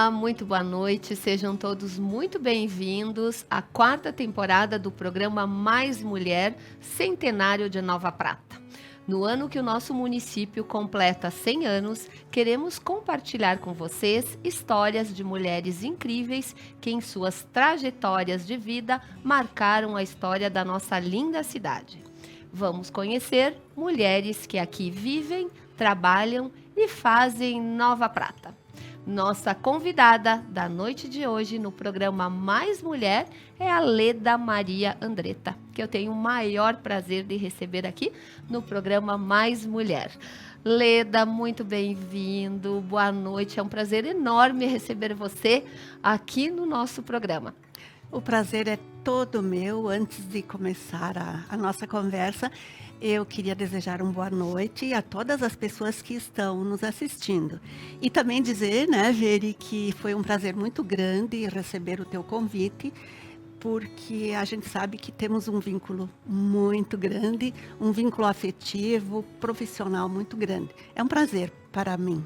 Olá, muito boa noite, sejam todos muito bem-vindos à quarta temporada do programa Mais Mulher, Centenário de Nova Prata. No ano que o nosso município completa 100 anos, queremos compartilhar com vocês histórias de mulheres incríveis que em suas trajetórias de vida marcaram a história da nossa linda cidade. Vamos conhecer mulheres que aqui vivem, trabalham e fazem Nova Prata. Nossa convidada da noite de hoje no programa Mais Mulher é a Leda Maria Andretta, que eu tenho o maior prazer de receber aqui no programa Mais Mulher. Leda, muito bem-vindo, boa noite, é um prazer enorme receber você aqui no nosso programa. O prazer é todo meu. Antes de começar a nossa conversa, eu queria desejar uma boa noite a todas as pessoas que estão nos assistindo. E também dizer, né, Veri, que foi um prazer muito grande receber o teu convite, porque a gente sabe que temos um vínculo muito grande, um vínculo afetivo, profissional muito grande. É um prazer para mim.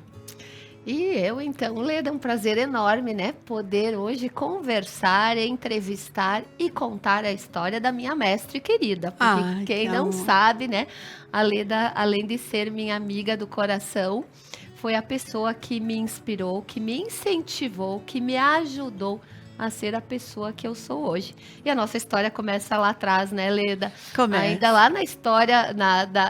E eu, então, Leda, é um prazer enorme, né? Poder hoje conversar, entrevistar e contar a história da minha mestre querida. Porque quem não sabe, né? A Leda, além de ser minha amiga do coração, foi a pessoa que me inspirou, que me incentivou, que me ajudou a ser a pessoa que eu sou hoje. E a nossa história começa lá atrás, né, Leda? Começa. Ainda lá na história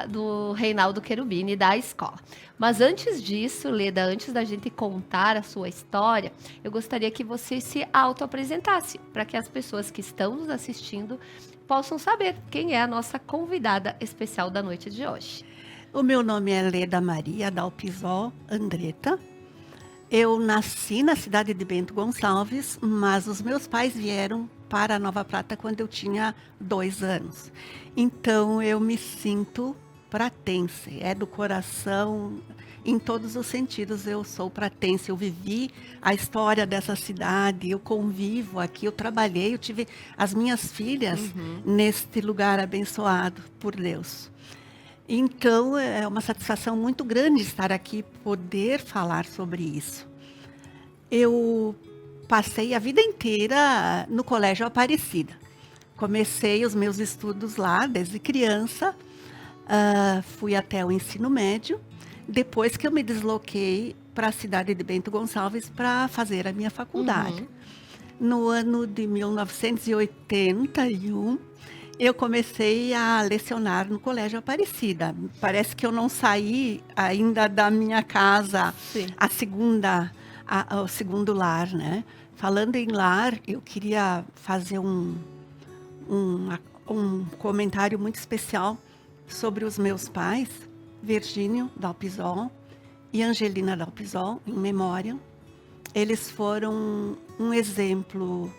do Reinaldo Cherubini, da escola. Mas antes disso, Leda, antes da gente contar a sua história, eu gostaria que você se auto-apresentasse, para que as pessoas que estão nos assistindo possam saber quem é a nossa convidada especial da noite de hoje. O meu nome é Leda Maria Dalpisol Andretta. Eu nasci na cidade de Bento Gonçalves, mas os meus pais vieram para Nova Prata quando eu tinha 2 anos. Então eu me sinto pratense, é do coração, em todos os sentidos eu sou pratense. Eu vivi a história dessa cidade, eu convivo aqui, eu trabalhei, eu tive as minhas filhas neste lugar abençoado por Deus. Então, é uma satisfação muito grande estar aqui, poder falar sobre isso. Eu passei a vida inteira no Colégio Aparecida. Comecei os meus estudos lá desde criança, fui até o ensino médio, depois que eu me desloquei para a cidade de Bento Gonçalves para fazer a minha faculdade. No ano de 1981, eu comecei a lecionar no Colégio Aparecida. Parece que eu não saí ainda da minha casa, o segundo lar, né? Falando em lar, eu queria fazer um comentário muito especial sobre os meus pais, Virgínio Dalpisol e Angelina Dalpisol, em memória. Eles foram um exemplo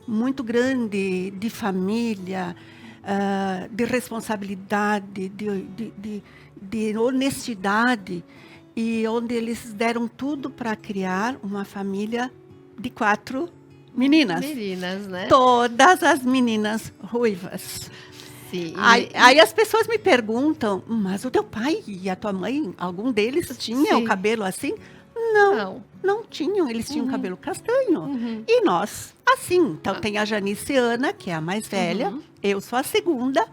muito grande de família, de responsabilidade, de honestidade, e onde eles deram tudo para criar uma família de 4 meninas. Meninas, né? Todas as meninas ruivas. Sim. Aí as pessoas me perguntam, mas o teu pai e a tua mãe, algum deles tinha o cabelo assim? Não tinham, eles tinham cabelo castanho. E nós, assim. Então tem a Janice Ana, que é a mais velha, eu sou a segunda,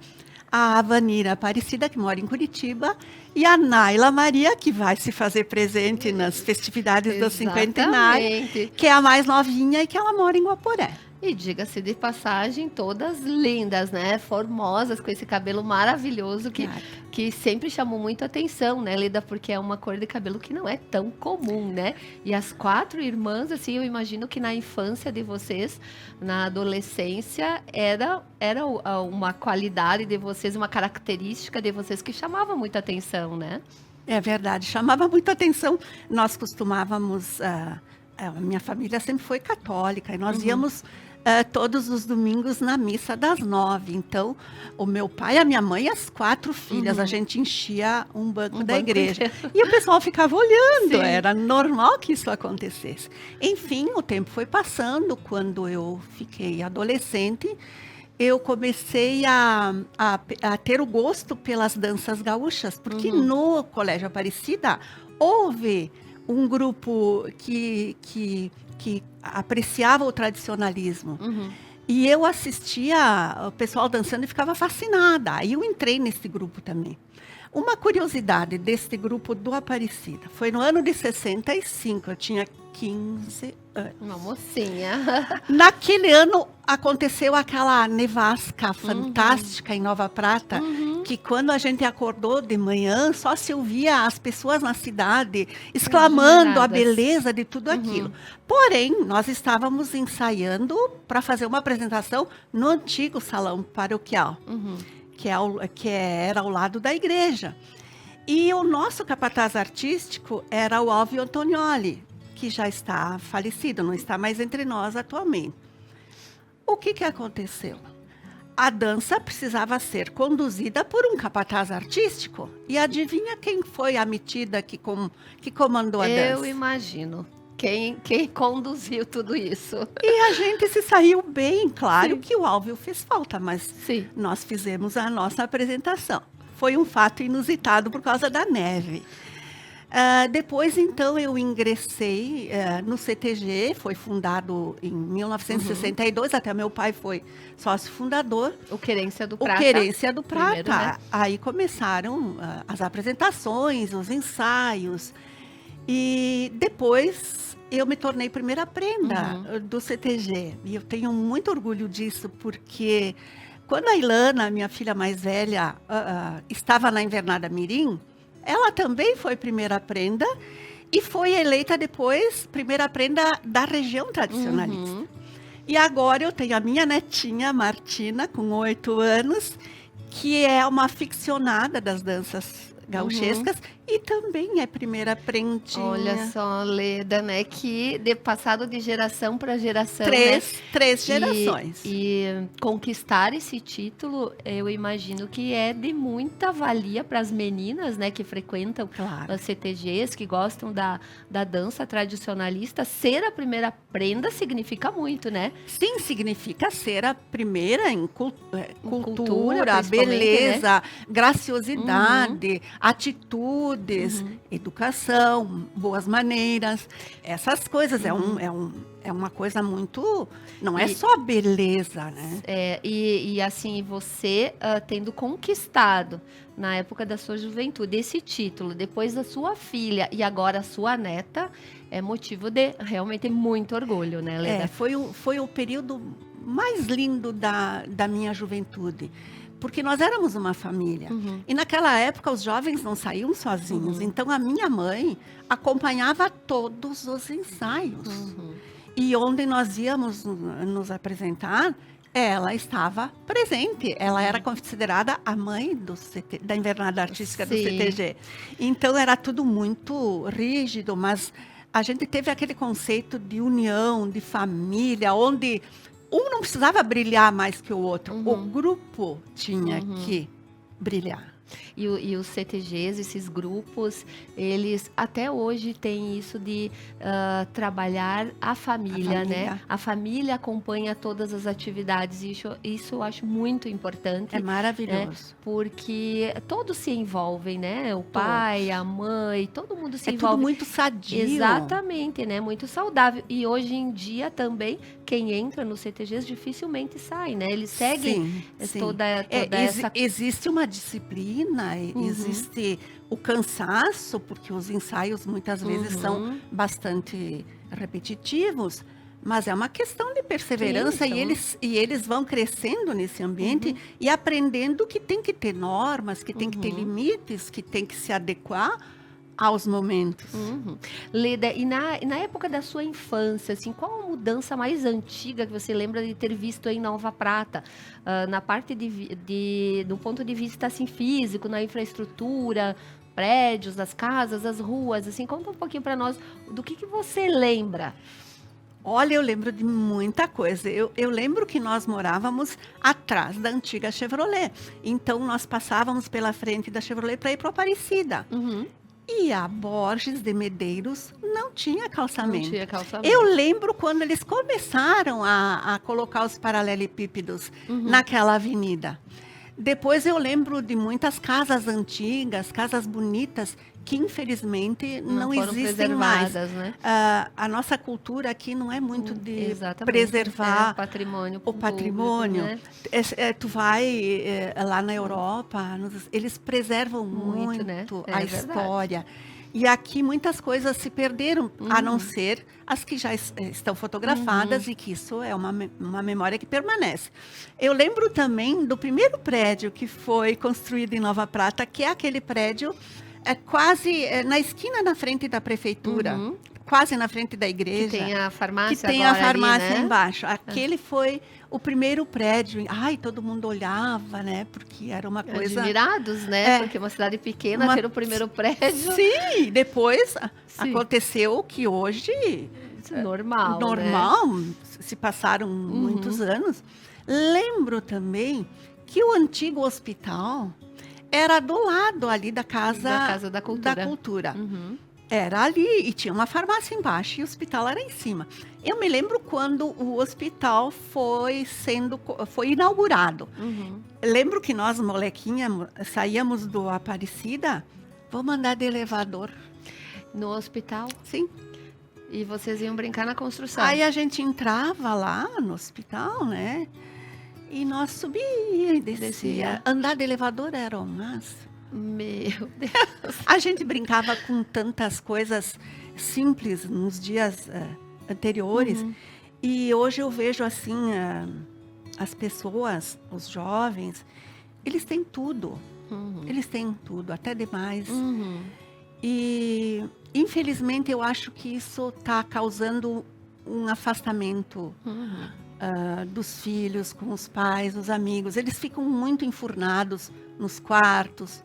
a Avanira Aparecida, que mora em Curitiba, e a Naila Maria, que vai se fazer presente nas festividades do cinquentenário, que é a mais novinha e que ela mora em Guaporé. E diga-se de passagem, todas lindas, né? Formosas, com esse cabelo maravilhoso que sempre chamou muito atenção, né, Leda? Porque é uma cor de cabelo que não é tão comum, né? E as 4 irmãs, assim, eu imagino que na infância de vocês, na adolescência, era uma qualidade de vocês, uma característica de vocês que chamava muita atenção, né? É verdade, chamava muita atenção. Nós costumávamos... a minha família sempre foi católica e nós íamos todos os domingos na missa das 9. Então, o meu pai, a minha mãe e as 4 filhas, a gente enchia um banco da igreja. E o pessoal ficava olhando, era normal que isso acontecesse. Enfim, o tempo foi passando. Quando eu fiquei adolescente, eu comecei a ter o gosto pelas danças gaúchas, porque no Colégio Aparecida houve um grupo que que apreciava o tradicionalismo. Uhum. E eu assistia o pessoal dançando e ficava fascinada. Aí eu entrei nesse grupo também. Uma curiosidade desse grupo do Aparecida, foi no ano de 65, eu tinha 15 anos. Uma mocinha. Naquele ano aconteceu aquela nevasca fantástica em Nova Prata, que quando a gente acordou de manhã, só se ouvia as pessoas na cidade exclamando a beleza de tudo aquilo. Porém, nós estávamos ensaiando para fazer uma apresentação no antigo salão paroquial. Que era ao lado da igreja. E o nosso capataz artístico era o Alvio Antonioli, que já está falecido, não está mais entre nós atualmente. O que aconteceu? A dança precisava ser conduzida por um capataz artístico. E adivinha quem foi a metida que comandou a dança? Eu imagino. Quem conduziu tudo isso? E a gente se saiu bem, claro Sim. que o Alvio fez falta, mas Sim. nós fizemos a nossa apresentação. Foi um fato inusitado por causa da neve. Depois, então, eu ingressei no CTG, foi fundado em 1962, até meu pai foi sócio fundador. O Querência do Prata. O Querência do Prata. Primeiro, né? Aí começaram as apresentações, os ensaios. E depois eu me tornei primeira prenda do CTG. E eu tenho muito orgulho disso, porque quando a Ilana, minha filha mais velha, estava na Invernada Mirim, ela também foi primeira prenda e foi eleita depois primeira prenda da região tradicionalista. E agora eu tenho a minha netinha, Martina, com 8 anos, que é uma aficionada das danças gauchescas e também é primeira prendinha. Olha só, Leda, né? Que passado de geração para geração, Três gerações. E conquistar esse título, eu imagino que é de muita valia para as meninas, né? Que frequentam as CTGs, que gostam da dança tradicionalista. Ser a primeira prenda significa muito, né? Sim, significa ser a primeira em cultura, principalmente, beleza, né? graciosidade, atitudes, educação, boas maneiras, essas coisas. É uma coisa muito... Não é só beleza, né? E assim, você tendo conquistado, na época da sua juventude, esse título, depois da sua filha e agora a sua neta, é motivo de realmente muito orgulho, né, Leda? Foi o período mais lindo da minha juventude. Porque nós éramos uma família. E naquela época os jovens não saíam sozinhos. Então a minha mãe acompanhava todos os ensaios. E onde nós íamos nos apresentar, ela estava presente. Ela era considerada a mãe da Invernada Artística do CTG. Então era tudo muito rígido, mas a gente teve aquele conceito de união, de família, onde um não precisava brilhar mais que o outro. O grupo tinha que brilhar. E os CTGs, esses grupos, eles até hoje têm isso de trabalhar a família, né? A família acompanha todas as atividades. Isso eu acho muito importante. É maravilhoso. Né? Porque todos se envolvem, né? O pai, a mãe, todo mundo se envolve. É tudo muito sadio. Exatamente, né? Muito saudável. E hoje em dia também, quem entra nos CTGs dificilmente sai, né? Eles seguem toda essa... Existe uma disciplina, existe o cansaço, porque os ensaios muitas vezes são bastante repetitivos, mas é uma questão de perseverança. E eles vão crescendo nesse ambiente e aprendendo que tem que ter normas, que tem que ter limites, que tem que se adequar aos momentos. Leda, e na época da sua infância, assim, qual a mudança mais antiga que você lembra de ter visto em Nova Prata? Na parte do ponto de vista assim, físico, na infraestrutura, prédios, as casas, as ruas, assim, conta um pouquinho para nós do que você lembra. Olha, eu lembro de muita coisa. Eu lembro que nós morávamos atrás da antiga Chevrolet. Então, nós passávamos pela frente da Chevrolet para ir para Aparecida. E a Borges de Medeiros não tinha calçamento. Eu lembro quando eles começaram a colocar os paralelepípedos naquela avenida. Depois eu lembro de muitas casas antigas, casas bonitas, que infelizmente não foram existem mais. preservadas, né? A nossa cultura aqui não é muito de Exatamente. preservar o patrimônio o patrimônio. público, né? Tu vai lá na Europa, eles preservam Muito, né? muito a Verdade. história. E aqui muitas coisas se perderam, a não ser as que já estão fotografadas e que isso é uma memória que permanece. Eu lembro também do primeiro prédio que foi construído em Nova Prata, que é aquele prédio quase na esquina na frente da prefeitura, quase na frente da igreja. Que tem a farmácia Que tem agora a farmácia ali, né? embaixo. Aquele foi o primeiro prédio. Ai, todo mundo olhava, né? Porque era uma coisa... Admirados, né? É. Porque uma cidade pequena ter o primeiro prédio. Sim, depois Sim. aconteceu que hoje... Normal, normal, né? se passaram muitos anos. Lembro também que o antigo hospital era do lado ali da Casa da Cultura. Uhum. Era ali, e tinha uma farmácia embaixo e o hospital era em cima. Eu me lembro quando o hospital foi inaugurado. Lembro que nós, molequinha, saíamos do Aparecida, vamos andar de elevador. No hospital? Sim. E vocês iam brincar na construção? Aí a gente entrava lá no hospital, né? E nós subia e descia. Andar de elevador era o máximo. Meu Deus. A gente brincava com tantas coisas simples nos dias anteriores. E hoje eu vejo assim, as pessoas, os jovens, eles têm tudo. Eles têm tudo, até demais. E infelizmente eu acho que isso está causando um afastamento dos filhos com os pais, os amigos. Eles ficam muito enfurnados nos quartos,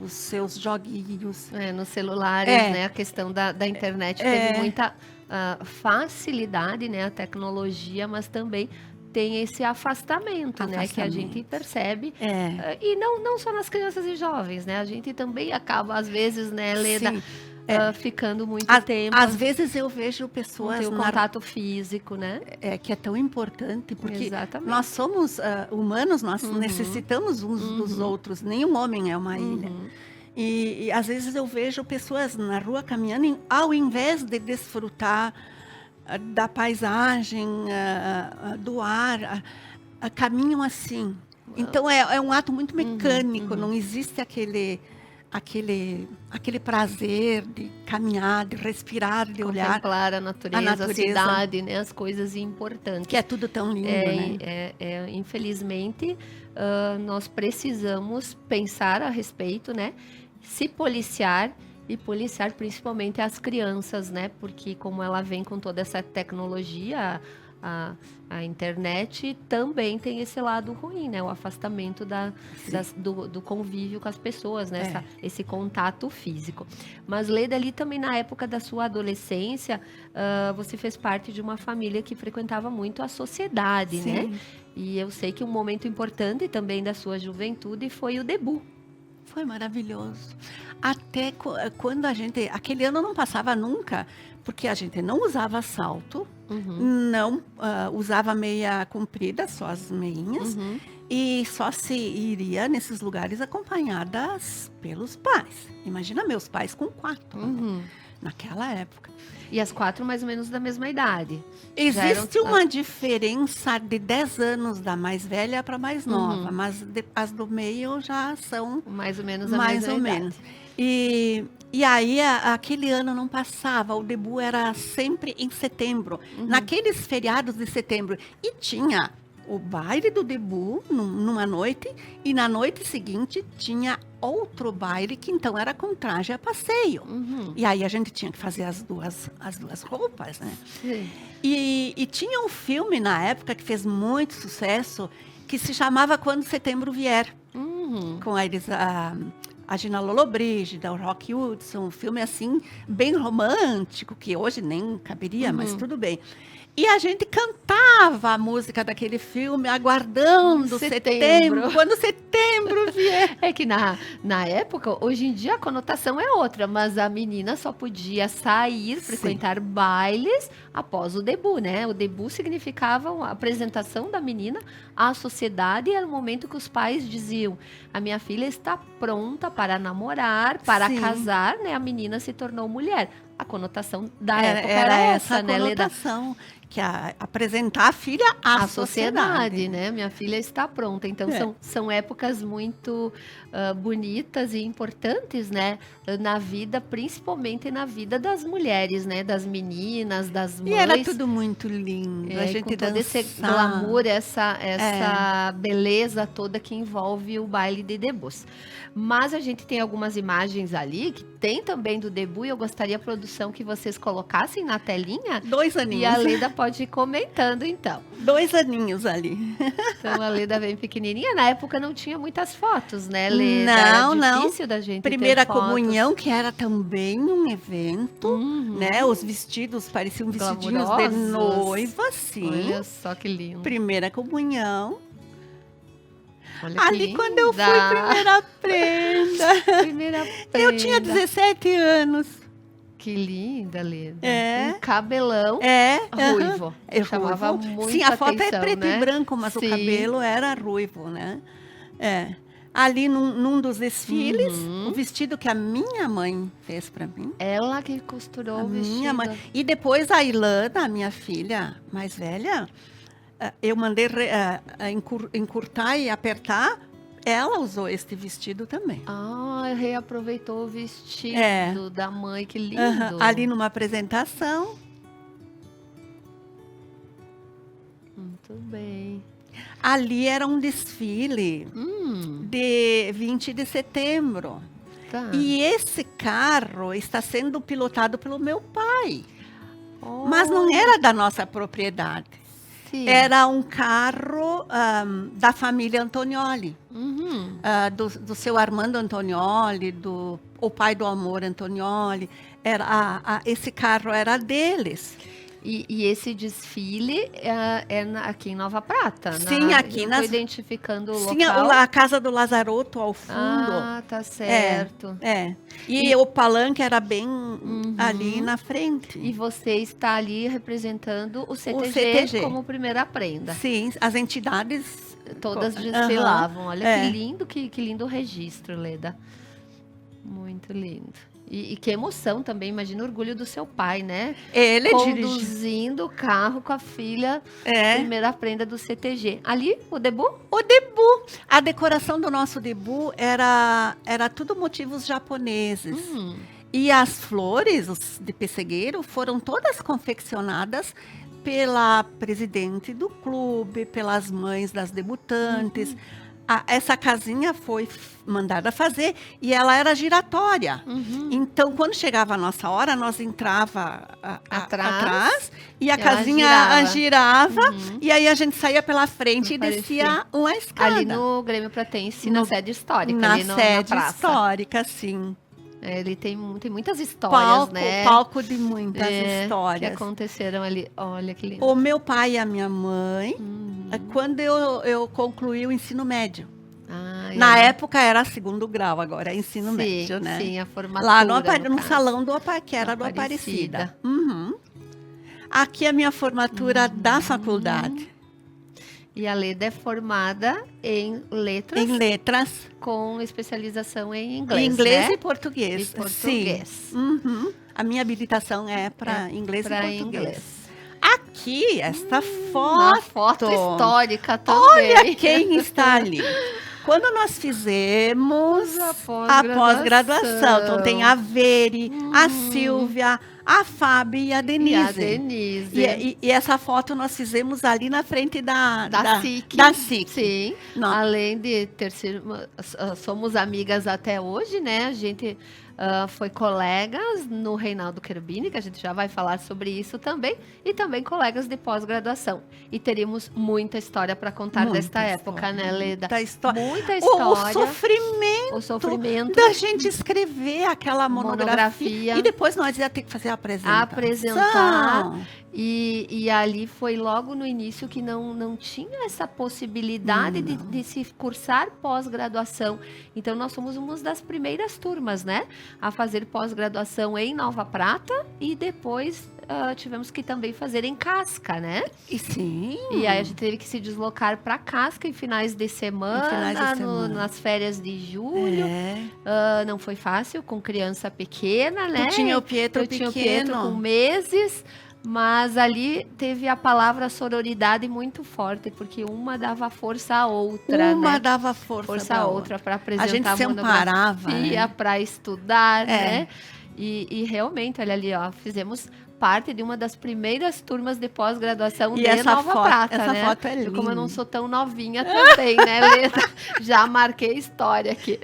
os seus joguinhos. Nos celulares, né? A questão da internet teve muita facilidade, né? A tecnologia, mas também tem esse afastamento, né? Que a gente percebe. E não só nas crianças e jovens, né? A gente também acaba, às vezes, né, Leda, ficando muito tempo. Às vezes eu vejo pessoas... Tem o contato físico, né? Que é tão importante, porque Exatamente. nós somos humanos, nós necessitamos uns dos outros. Nenhum homem é uma ilha. E às vezes eu vejo pessoas na rua caminhando, ao invés de desfrutar da paisagem, do ar, caminham assim. Então é um ato muito mecânico, não existe aquele prazer de caminhar, de respirar, de olhar. Contemplar a natureza, a cidade, né? As coisas importantes. Que é tudo tão lindo, né? Infelizmente, nós precisamos pensar a respeito, né? Se policiar e policiar principalmente as crianças, né? Porque como ela vem com toda essa tecnologia, a internet também tem esse lado ruim, né? O afastamento do convívio com as pessoas, né? Esse contato físico. Mas, Leda, ali também na época da sua adolescência, você fez parte de uma família que frequentava muito a sociedade, né? E eu sei que um momento importante também da sua juventude foi o debut. Foi maravilhoso. Até quando aquele ano não passava nunca, porque a gente não usava salto, não usava meia comprida, só as meinhas, e só se iria nesses lugares acompanhadas pelos pais. Imagina meus pais com 4, naquela época. E as 4 mais ou menos da mesma idade. Existe uma diferença de 10 anos da mais velha para a mais nova, mas as do meio já são mais ou menos a mesma idade. E aí, aquele ano não passava, o debut era sempre em setembro, naqueles feriados de setembro. E tinha o baile do debut numa noite, e na noite seguinte tinha outro baile, que então era com traje a passeio. E aí a gente tinha que fazer as duas roupas, né? Sim. E tinha um filme na época que fez muito sucesso, que se chamava Quando Setembro Vier. Com eles, a Gina Lollobrigida, o Rock Hudson, um filme assim, bem romântico, que hoje nem caberia, mas tudo bem. E a gente cantava a música daquele filme, aguardando setembro, quando setembro vier. É que na época, hoje em dia a conotação é outra, mas a menina só podia sair, frequentar bailes após o debut, né? O debut significava a apresentação da menina à sociedade e era o momento que os pais diziam: a minha filha está pronta para namorar, para casar, né? A menina se tornou mulher. A conotação da época era essa, né, Leda? Que apresentar a filha à sociedade, né? Minha filha está pronta. Então, são épocas muito bonitas e importantes, né? Na vida, principalmente na vida das mulheres, né? Das meninas, das mães. E era tudo muito lindo. A gente com todo esse glamour, essa beleza toda que envolve o baile de debuts. Mas a gente tem algumas imagens ali, que tem também do debut, e eu gostaria, produção, que vocês colocassem na telinha. 2 aninhos. E a Leda pode ir comentando, então. 2 aninhos ali. Então, a Leda bem pequenininha. Na época não tinha muitas fotos, né, Leda? Não, era difícil da gente Primeira ter fotos. Comunhão, que era também um evento, né? Os vestidos pareciam vestidinhos de noiva, sim. Olha só que lindo. Primeira Comunhão. Olha ali linda. Quando eu fui primeira prenda. Eu tinha 17 anos. Que linda, Leda. Um cabelão ruivo. Chamava muito Sim, a foto atenção, é preto né? e branco, mas o cabelo era ruivo, né? Ali num dos desfiles, o vestido que a minha mãe fez para mim. Ela que costurou o vestido. Minha mãe. E depois a Ilana, a minha filha mais velha, eu mandei encurtar e apertar. Ela usou este vestido também. Reaproveitou o vestido da mãe, que lindo. Ali numa apresentação. Muito bem. Ali era um desfile de 20 de setembro. Tá. E esse carro está sendo pilotado pelo meu pai. Mas não era da nossa propriedade. Sim. Era um carro da família Antonioli. Do seu Armando Antonioli, o pai do Amor Antonioli. Esse carro era deles. E esse desfile é aqui em Nova Prata, né? Sim, aqui nas... identificando o Sim, local. a Casa do Lazaroto ao fundo. Tá certo. E o palanque era bem ali na frente. E você está ali representando o CTG como primeira prenda. Sim, as entidades todas desfilavam. Olha que lindo o registro, Leda. Muito lindo. E que emoção também, imagina o orgulho do seu pai, né? Ele conduzindo o carro com a filha, primeira prenda do CTG. Ali, o debut? O debut. A decoração do nosso debut era tudo motivos japoneses. E as flores de pessegueiro foram todas confeccionadas pela presidente do clube, pelas mães das debutantes. Essa casinha foi mandada fazer e ela era giratória. Então, quando chegava a nossa hora, nós entrava atrás e a casinha girava e aí a gente saía pela frente e descia uma escada. Ali no Grêmio Pratense, na sede histórica. Na ali sede na praça. histórica, sim. Ele tem muitas histórias, né? Palco de muitas histórias. Que aconteceram ali. Olha que lindo. O meu pai e a minha mãe, quando eu concluí o ensino médio. Na época era 2º grau, agora é ensino médio, né? Sim, a formatura. Lá no salão que era do Aparecida. Aqui é a minha formatura da faculdade. E a Leda é formada em letras. Em letras. Com especialização em inglês, Inglês, né? e português. E português. Sim. A minha habilitação é para inglês e português. Inglês. Aqui, esta foto. Uma foto histórica também. Olha quem está ali. Quando nós fizemos a pós-graduação, então tem a Veri, a Silvia, a Fábio e a Denise. E essa foto nós fizemos ali na frente da SIC. Da SIC. Sim. Além de somos amigas até hoje, né? A gente foi colegas no Reinaldo Cherubini, que a gente já vai falar sobre isso também, e também colegas de pós-graduação. E teríamos muita história para contar desta época, né, Leda? Muita história. Muita história. O O sofrimento da gente escrever aquela monografia. E depois nós ia ter que fazer a apresentar. E ali foi logo no início que não tinha essa possibilidade de se cursar pós-graduação. Então, nós somos uma das primeiras turmas, né? A fazer pós-graduação em Nova Prata e depois tivemos que também fazer em Casca, né? E sim. E aí a gente teve que se deslocar para Casca em finais de semana, nas férias de julho. Não foi fácil, com criança pequena, né? Eu tinha o Pietro com meses. Mas ali teve a palavra sororidade muito forte, porque uma dava força à outra, Uma né? dava força à outra para apresentar a gente se amparava, né? Para estudar, né? E realmente, olha ali, ó, fizemos parte de uma das primeiras turmas de pós-graduação de Nova Prata, essa né? foto é linda. Como eu não sou tão novinha também, né, Leda? Já marquei história aqui.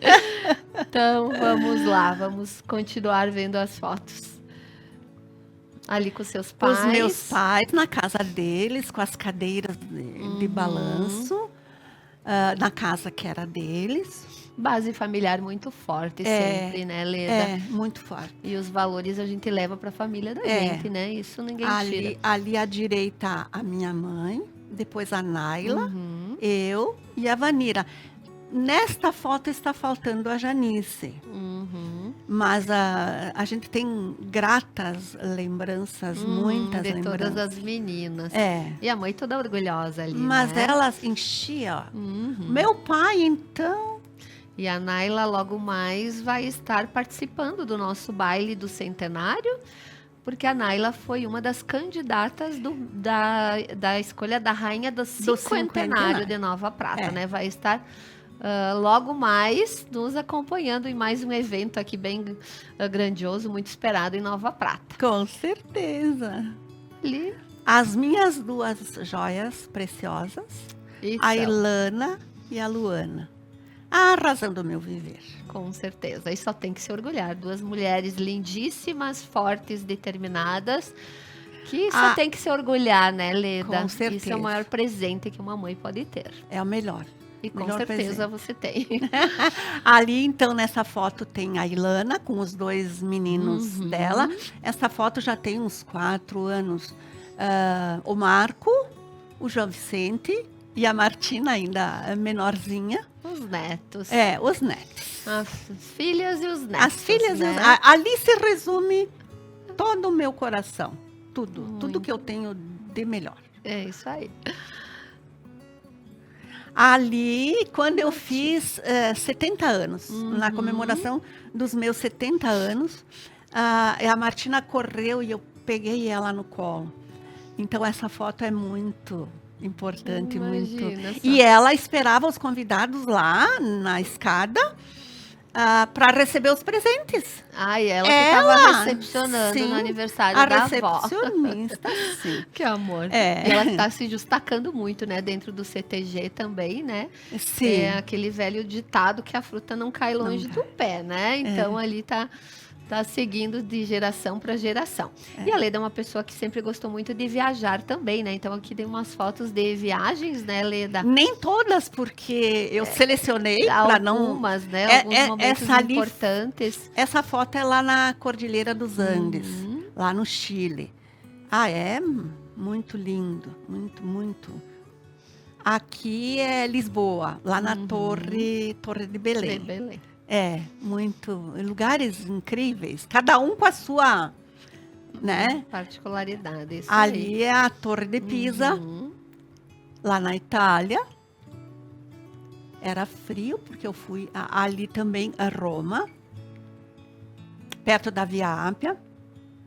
Então, vamos lá, vamos continuar vendo as fotos. Ali com seus pais. Os meus pais, na casa deles, com as cadeiras de balanço, na casa que era deles. Base familiar muito forte sempre, né, Leda? Muito forte. E os valores a gente leva para a família da gente, né? Isso ninguém tira. Ali à direita, a minha mãe, depois a Naila, eu e a Vanira. Nesta foto está faltando a Janice. Mas a gente tem gratas lembranças, muitas de lembranças. Todas as meninas. É. E a mãe toda orgulhosa ali, Mas né? elas enchiam. Meu pai, então... E a Naila logo mais vai estar participando do nosso baile do centenário, porque a Naila foi uma das candidatas da escolha da rainha do cinquentenário de Nova Prata, né? Vai estar logo mais nos acompanhando em mais um evento aqui bem grandioso, muito esperado em Nova Prata. Com certeza. Ali. As minhas duas joias preciosas, a Ilana e a Luana. A razão do meu viver. Com certeza. E só tem que se orgulhar. Duas mulheres lindíssimas, fortes, determinadas, que só tem que se orgulhar, né, Leda? Com certeza. Isso é o maior presente que uma mãe pode ter. É o melhor. E com certeza você tem. Ali, então, nessa foto tem a Ilana com os dois meninos dela. Essa foto já tem uns 4 anos. O Marco, o João Vicente e a Martina, ainda menorzinha. Os netos. Os netos. As filhas e os netos. As filhas, né? Ali se resume todo o meu coração. Tudo que eu tenho de melhor. É isso aí. Ali, quando eu fiz 70 anos, na comemoração dos meus 70 anos, a Martina correu e eu peguei ela no colo. Então, essa foto é muito importante. Imagina muito. E ela esperava os convidados lá na escada para receber os presentes. Ela que estava recepcionando no aniversário da avó. A recepcionista, sim. Que amor. E ela está se destacando muito, né? Dentro do CTG também, né? Sim. É aquele velho ditado que a fruta não cai longe do pé, né? Então, ali tá seguindo de geração para geração. E a Leda é uma pessoa que sempre gostou muito de viajar também, né? Então, aqui tem umas fotos de viagens, né, Leda? Nem todas, porque eu selecionei para não... Algumas, né? Alguns momentos importantes. Essa foto é lá na Cordilheira dos Andes, lá no Chile. É muito lindo, muito, muito. Aqui é Lisboa, lá na Torre de Belém. Muito, lugares incríveis, cada um com a sua, né? Particularidade. Isso ali aí. É a Torre de Pisa, lá na Itália. Era frio, porque eu fui ali também a Roma, perto da Via Ápia.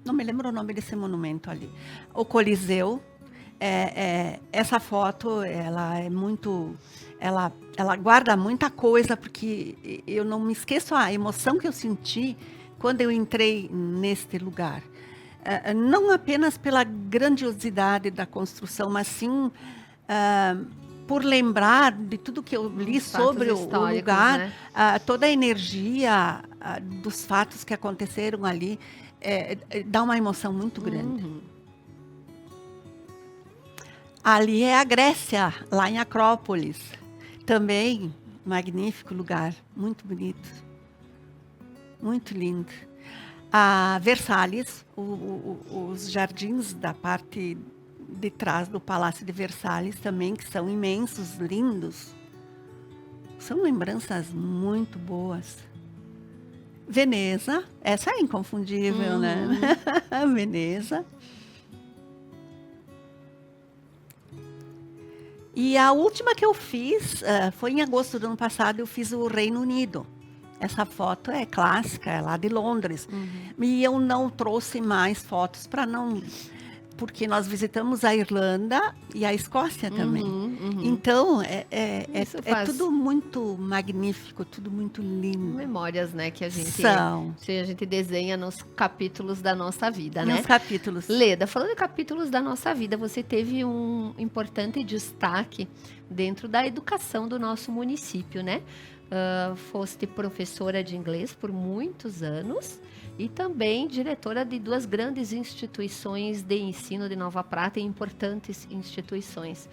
Não me lembro o nome desse monumento ali. O Coliseu. Essa foto, ela é muito... Ela guarda muita coisa, porque eu não me esqueço a emoção que eu senti quando eu entrei neste lugar. Não apenas pela grandiosidade da construção, mas sim por lembrar de tudo que eu li sobre o lugar, né? Toda a energia dos fatos que aconteceram ali, dá uma emoção muito grande. Uhum. Ali é a Grécia, lá em Acrópolis. Também magnífico lugar, muito bonito, muito lindo. A Versalhes, os jardins da parte de trás do Palácio de Versalhes também, que são imensos, lindos. São lembranças muito boas. Veneza, essa é inconfundível, né? Veneza. E a última que eu fiz foi em agosto do ano passado, eu fiz o Reino Unido. Essa foto é clássica, é lá de Londres. E eu não trouxe mais fotos para não... Porque nós visitamos a Irlanda e a Escócia também. Então, é tudo muito magnífico, tudo muito lindo. Memórias, né, que a gente desenha nos capítulos da nossa vida, né? Nos capítulos. Leda, falando em capítulos da nossa vida, você teve um importante destaque dentro da educação do nosso município, né? Foste professora de inglês por muitos anos e também diretora de 2 grandes instituições de ensino de Nova Prata, importantes instituições.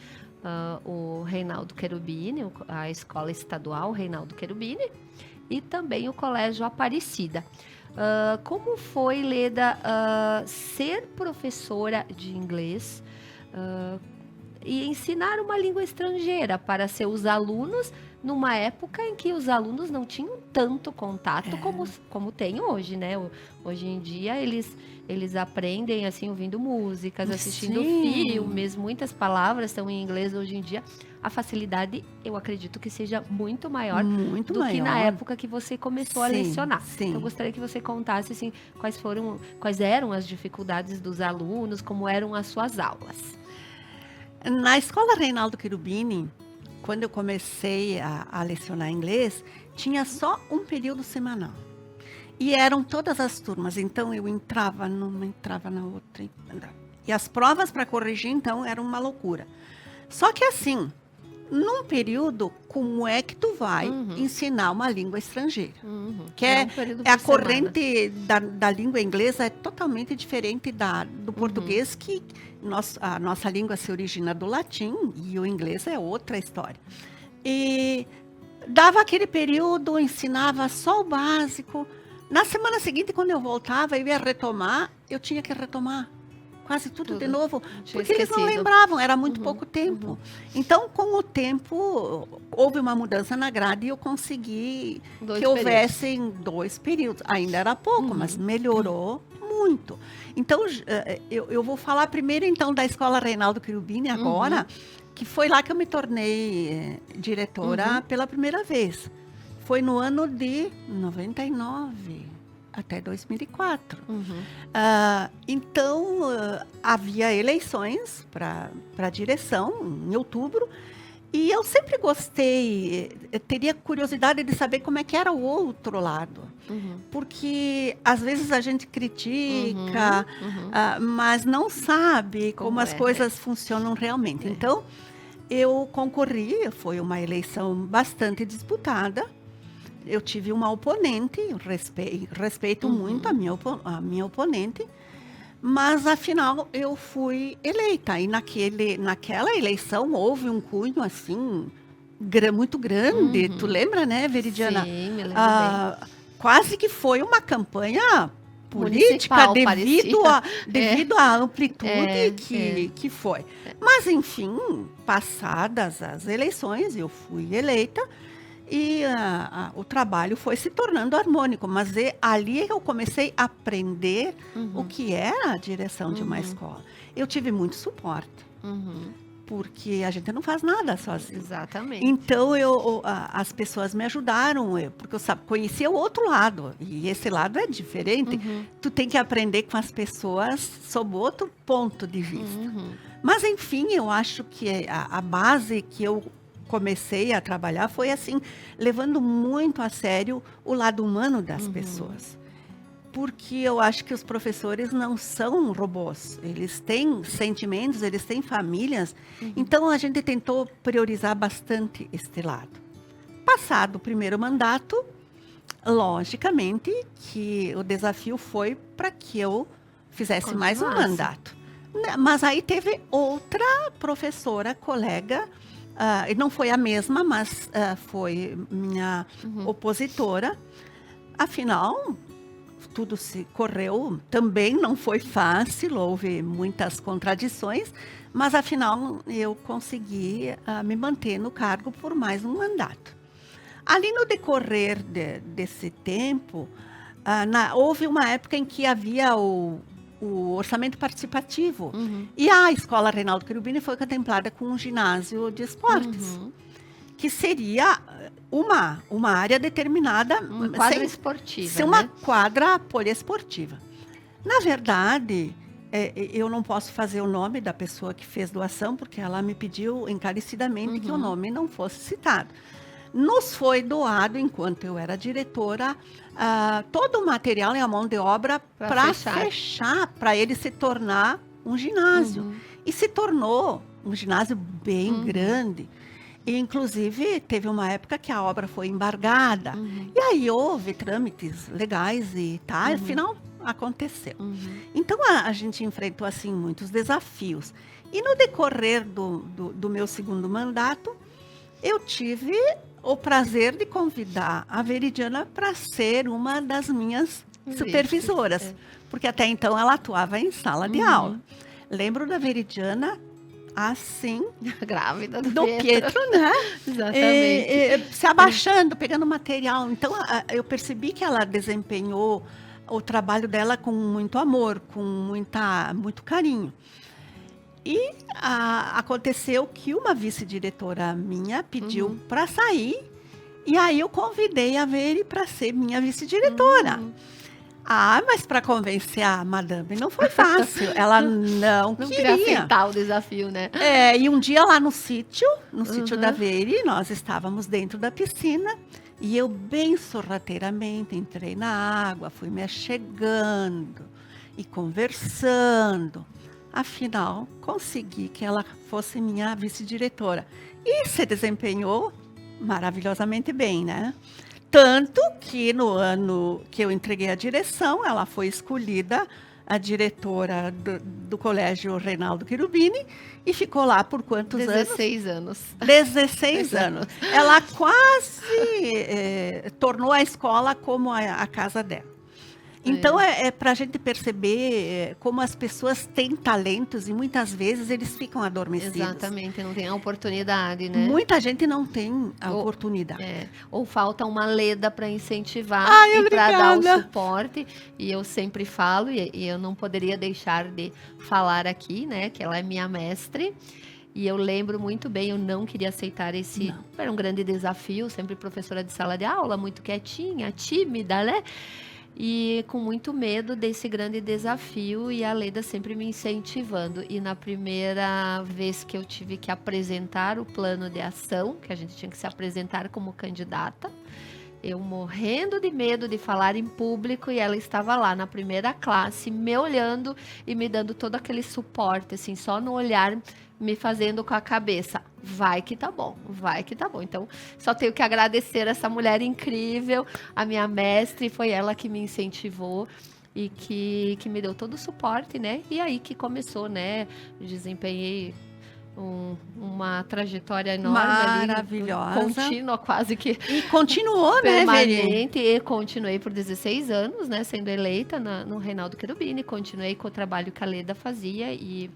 O Reinaldo Cherubini, a Escola Estadual Reinaldo Cherubini, e também o Colégio Aparecida. Como foi, Leda, ser professora de inglês e ensinar uma língua estrangeira para seus alunos, numa época em que os alunos não tinham tanto contato como tem hoje, né? Hoje em dia eles aprendem assim ouvindo músicas, assistindo filmes, muitas palavras são em inglês hoje em dia. A facilidade, eu acredito que seja muito maior do que na época que você começou a lecionar. Então, eu gostaria que você contasse assim, quais eram as dificuldades dos alunos, como eram as suas aulas. Na Escola Reinaldo Cherubini, quando eu comecei a lecionar inglês, tinha só um período semanal. E eram todas as turmas, então eu entrava numa, entrava na outra. E as provas para corrigir, então, eram uma loucura. Só que assim, num período, como é que tu vai ensinar uma língua estrangeira? Que é a corrente da língua inglesa é totalmente diferente do português, que a nossa língua se origina do latim e o inglês é outra história. E dava aquele período, ensinava só o básico. Na semana seguinte, quando eu voltava, eu ia retomar, eu tinha que retomar quase tudo de novo, porque eles não lembravam, era muito pouco tempo. Então, com o tempo, houve uma mudança na grade e eu consegui que houvessem 2 períodos. Ainda era pouco, mas melhorou muito. Então, eu vou falar primeiro, então, da Escola Reinaldo Cherubini agora, que foi lá que eu me tornei diretora pela primeira vez. Foi no ano de 99 até 2004. Então, havia eleições para a direção em outubro, e eu sempre gostei, teria curiosidade de saber como é que era o outro lado. Porque, às vezes, a gente critica, mas não sabe como as coisas funcionam realmente. Então, eu concorri, foi uma eleição bastante disputada. Eu tive uma oponente, respeito muito a minha oponente, mas afinal eu fui eleita. E naquela eleição houve um cunho assim, muito grande. Tu lembra, né, Veridiana? Sim, me lembro bem. Quase que foi uma campanha política devido à amplitude que foi. Mas, enfim, passadas as eleições, eu fui eleita. E o trabalho foi se tornando harmônico, mas ali eu comecei a aprender o que era a direção de uma escola. Eu tive muito suporte, porque a gente não faz nada sozinho. Exatamente. Então, as pessoas me ajudaram, porque eu conhecia o outro lado, e esse lado é diferente. Tu tem que aprender com as pessoas sob outro ponto de vista. Mas, enfim, eu acho que a base que eu comecei a trabalhar foi assim, levando muito a sério o lado humano das pessoas. porque eu acho que os professores não são robôs. Eles têm sentimentos, eles têm famílias. Então, a gente tentou priorizar bastante este lado. Passado o primeiro mandato, logicamente que o desafio foi para que eu fizesse mais um mandato. Mas aí teve outra professora, colega, e não foi a mesma, mas foi minha opositora. Afinal, tudo se correu, também não foi fácil, houve muitas contradições, mas afinal eu consegui me manter no cargo por mais um mandato. Ali no decorrer desse tempo, houve uma época em que havia o orçamento participativo, e a Escola Reinaldo Cherubini foi contemplada com um ginásio de esportes, que seria uma área determinada, uma quadra esportiva, ser uma quadra poliesportiva. Na verdade, eu não posso fazer o nome da pessoa que fez doação, porque ela me pediu encarecidamente que o nome não fosse citado. Nos foi doado, enquanto eu era diretora, todo o material e a mão de obra para fechar, para ele se tornar um ginásio. E se tornou um ginásio bem grande. E, inclusive, teve uma época que a obra foi embargada. E aí houve trâmites legais e tal, afinal aconteceu. Então, a gente enfrentou, assim, muitos desafios. E no decorrer do meu segundo mandato, eu tive o prazer de convidar a Veridiana para ser uma das minhas supervisoras. Porque até então ela atuava em sala de aula. Lembro da Veridiana assim, grávida do Pietro, né? Exatamente. Se abaixando, pegando material. Então, eu percebi que ela desempenhou o trabalho dela com muito amor, com muito carinho. E aconteceu que uma vice-diretora minha pediu para sair, e aí eu convidei a Veri para ser minha vice-diretora. Mas para convencer a madame não foi fácil. Ela não queria aceitar o desafio, né? E um dia lá no sítio da Veri, nós estávamos dentro da piscina e eu bem sorrateiramente entrei na água, fui me achegando e conversando. Afinal, consegui que ela fosse minha vice-diretora. E se desempenhou maravilhosamente bem, né? Tanto que no ano que eu entreguei a direção, ela foi escolhida a diretora do Colégio Reinaldo Cherubini e ficou lá por quantos 16 anos? 16 anos. Ela quase tornou a escola como a casa dela. Então, é para a gente perceber como as pessoas têm talentos e muitas vezes eles ficam adormecidos. Exatamente, não tem a oportunidade, né? Muita gente não tem a oportunidade. Ou falta uma Leda para incentivar e para dar o suporte. E eu sempre falo, e eu não poderia deixar de falar aqui, né? Que ela é minha mestre. E eu lembro muito bem, eu não queria aceitar esse... Era um grande desafio, sempre professora de sala de aula, muito quietinha, tímida, né? E com muito medo desse grande desafio, e a Leda sempre me incentivando. E na primeira vez que eu tive que apresentar o plano de ação, que a gente tinha que se apresentar como candidata, eu morrendo de medo de falar em público, e ela estava lá na primeira classe, me olhando e me dando todo aquele suporte, assim, só no olhar, me fazendo com a cabeça, vai que tá bom, vai que tá bom. Então, só tenho que agradecer essa mulher incrível, a minha mestre, foi ela que me incentivou e que me deu todo o suporte, né? E aí que começou, né? Desempenhei uma trajetória enorme, maravilhosa, ali, contínua quase que. E continuou, né, permanente, e continuei por 16 anos, né? Sendo eleita no Reinaldo Cherubini, continuei com o trabalho que a Leda fazia e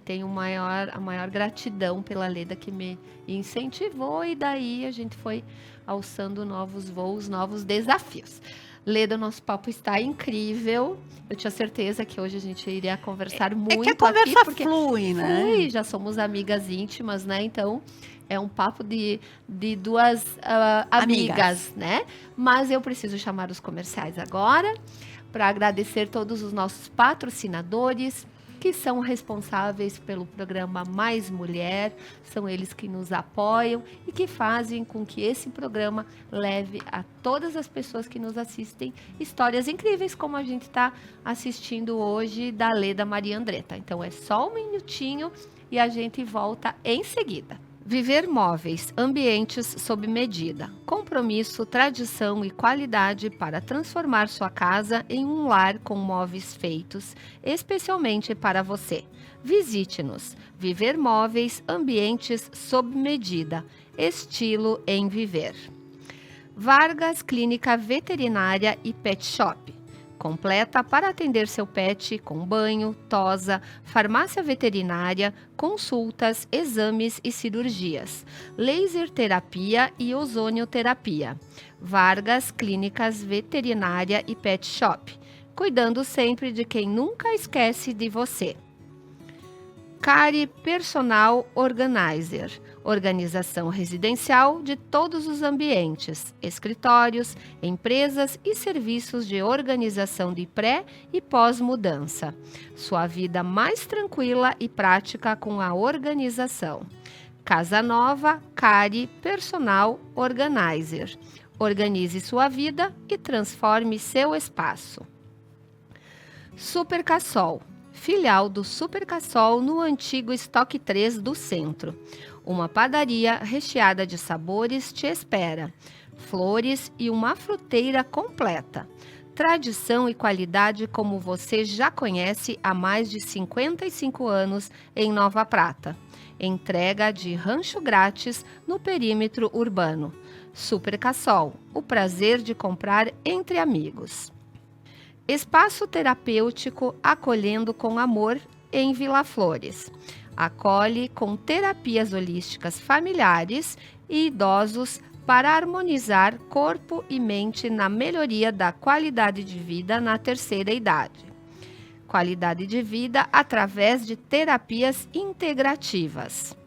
tenho a maior gratidão pela Leda que me incentivou, e daí a gente foi alçando novos voos, novos desafios. Leda, nosso papo está incrível. Eu tinha certeza que hoje a gente iria conversar muito que a conversa aqui, porque flui, né? Já somos amigas íntimas, né? Então, é um papo de duas amigas, né? Mas eu preciso chamar os comerciais agora para agradecer todos os nossos patrocinadores. que são responsáveis pelo programa Mais Mulher, são eles que nos apoiam e que fazem com que esse programa leve a todas as pessoas que nos assistem histórias incríveis, como a gente está assistindo hoje da Leda Maria Andretta. Então é só um minutinho e a gente volta em seguida. Viver Móveis, ambientes sob medida. Compromisso, tradição e qualidade para transformar sua casa em um lar com móveis feitos especialmente para você. Visite-nos. Viver Móveis, ambientes sob medida. Estilo em viver. Vargas Clínica Veterinária e Pet Shop. Completa para atender seu pet com banho, tosa, farmácia veterinária, consultas, exames e cirurgias, laser terapia e ozonioterapia. Vargas Clínicas Veterinária e Pet Shop, cuidando sempre de quem nunca esquece de você. Cari Personal Organizer, organização residencial de todos os ambientes, escritórios, empresas e serviços de organização de pré e pós-mudança. Sua vida mais tranquila e prática com a organização. Casa Nova, Cari Personal Organizer. Organize sua vida e transforme seu espaço. Super Cassol, filial do Super Cassol no antigo Estoque 3 do centro. Uma padaria recheada de sabores te espera. Flores e uma fruteira completa. Tradição e qualidade como você já conhece há mais de 55 anos em Nova Prata. Entrega de rancho grátis no perímetro urbano. Super Cassol, o prazer de comprar entre amigos. Espaço terapêutico acolhendo com amor em Vila Flores. Acolhe com terapias holísticas familiares e idosos para harmonizar corpo e mente na melhoria da qualidade de vida na terceira idade. Qualidade de vida através de terapias integrativas.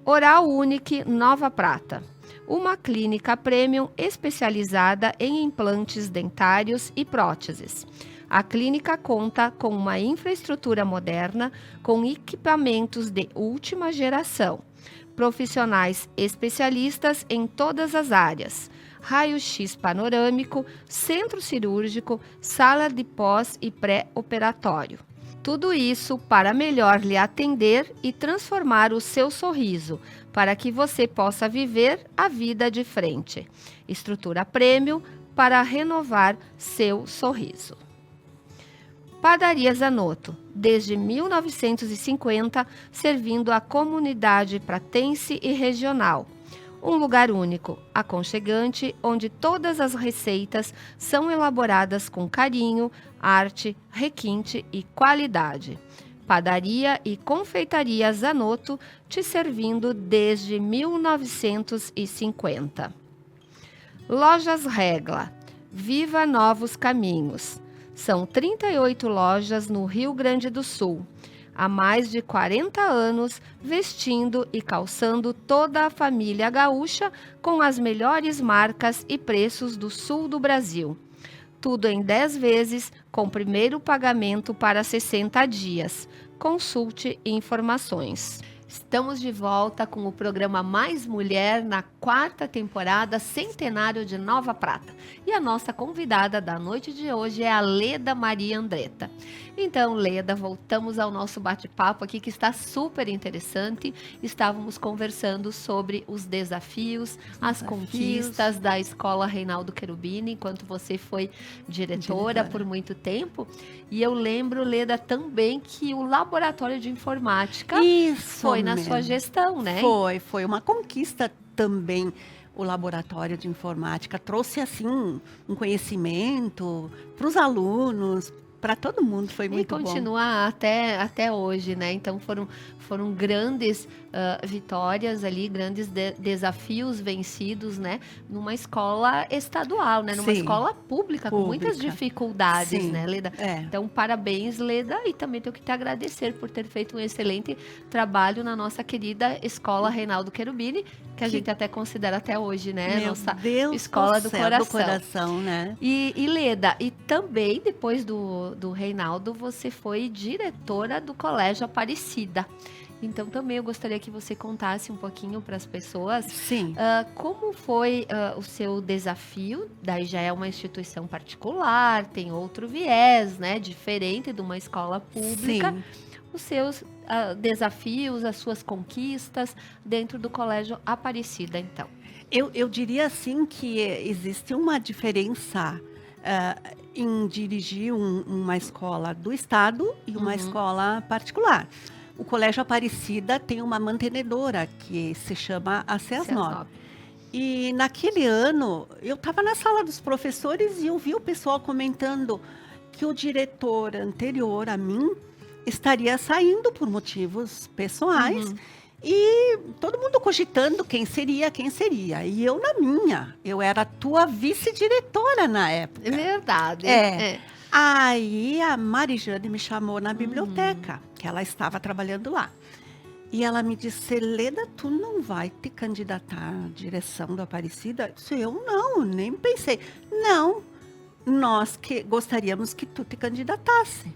Oral Unique Nova Prata. Uma clínica premium especializada em implantes dentários e próteses. A clínica conta com uma infraestrutura moderna, com equipamentos de última geração, profissionais especialistas em todas as áreas, raio-x panorâmico, centro cirúrgico, sala de pós e pré-operatório. Tudo isso para melhor lhe atender e transformar o seu sorriso, para que você possa viver a vida de frente. Estrutura premium para renovar seu sorriso. Padaria Zanotto, desde 1950, servindo a comunidade pratense e regional. Um lugar único, aconchegante, onde todas as receitas são elaboradas com carinho, arte, requinte e qualidade. Padaria e confeitaria Zanotto, te servindo desde 1950. Lojas Regla, viva novos caminhos. São 38 lojas no Rio Grande do Sul. Há mais de 40 anos, vestindo e calçando toda a família gaúcha com as melhores marcas e preços do sul do Brasil. Tudo em 10 vezes, com primeiro pagamento para 60 dias. Consulte informações. Estamos de volta com o programa Mais Mulher na 4ª temporada, centenário de Nova Prata. E a nossa convidada da noite de hoje é a Leda Maria Andretta. Então, Leda, voltamos ao nosso bate-papo aqui, que está super interessante. Estávamos conversando sobre os desafios, as conquistas da Escola Reinaldo Cherubini, enquanto você foi diretora por muito tempo. E eu lembro, Leda, também que o Laboratório de Informática foi na sua gestão, né? Foi uma conquista também. O Laboratório de Informática trouxe, assim, um conhecimento para os alunos, para todo mundo, foi muito bom. E continua até hoje, né? Então foram grandes vitórias ali, grandes desafios vencidos, né? Numa escola estadual, né? Numa escola pública, com muitas dificuldades, né, Leda? Então, parabéns, Leda, e também tenho que te agradecer por ter feito um excelente trabalho na nossa querida Escola Reinaldo Cherubini, que a gente até considera até hoje, né? Nossa escola do coração, né? E Leda, e também depois do do Reinaldo, você foi diretora do Colégio Aparecida. Então, também eu gostaria que você contasse um pouquinho para as pessoas Sim. como foi o seu desafio. Daí já é uma instituição particular, tem outro viés, né? Diferente de uma escola pública. Sim. Os seus desafios, as suas conquistas dentro do Colégio Aparecida, então. Eu diria assim que existe uma diferença em dirigir uma escola do Estado e uma escola particular. O Colégio Aparecida tem uma mantenedora que se chama a CESNOB. E naquele ano, eu estava na sala dos professores e eu vi o pessoal comentando que o diretor anterior a mim estaria saindo por motivos pessoais. E todo mundo cogitando quem seria. E eu na minha. Eu era tua vice-diretora na época. É verdade. Aí a Marijane me chamou na biblioteca, que ela estava trabalhando lá. E ela me disse, Leda, tu não vai te candidatar à direção do Aparecida? Eu disse, eu não, nem pensei. Não, nós que gostaríamos que tu te candidatasse.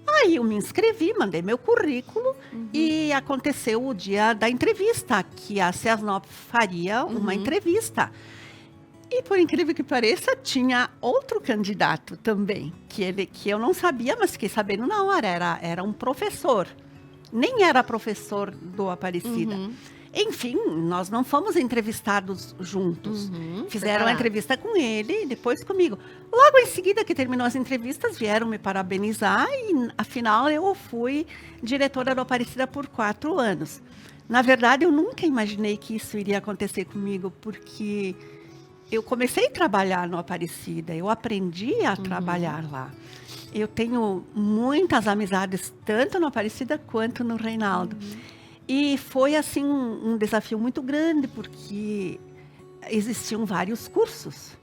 Aí eu me inscrevi, mandei meu currículo e aconteceu o dia da entrevista, que a CESNOB faria uma entrevista. E por incrível que pareça, tinha outro candidato também, que eu não sabia, mas fiquei sabendo na hora, era um professor. Nem era professor do Aparecida. Enfim, nós não fomos entrevistados juntos. Fizeram a entrevista com ele e depois comigo. Logo em seguida que terminou as entrevistas, vieram me parabenizar e, afinal, eu fui diretora do Aparecida por 4 anos. Na verdade, eu nunca imaginei que isso iria acontecer comigo, porque eu comecei a trabalhar no Aparecida, eu aprendi a trabalhar lá. Eu tenho muitas amizades, tanto no Aparecida quanto no Reinaldo. E foi, assim, um desafio muito grande, porque existiam vários cursos.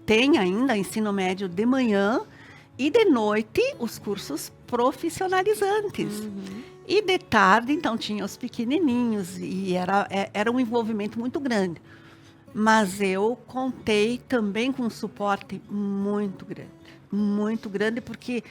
Tem ainda ensino médio de manhã e de noite os cursos profissionalizantes. E de tarde, então, tinha os pequenininhos e era um envolvimento muito grande. Mas eu contei também com um suporte muito grande, porque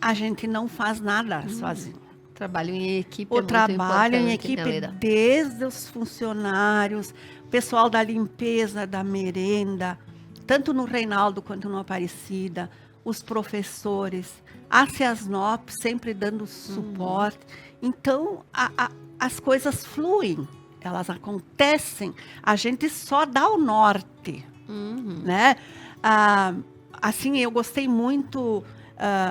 a gente não faz nada sozinho. Trabalho em equipe O trabalho em equipe, desde os funcionários, pessoal da limpeza, da merenda, tanto no Reinaldo quanto no Aparecida, os professores, a CESNOB sempre dando suporte. Então, as coisas fluem, elas acontecem, a gente só dá o norte, né? Assim, eu gostei muito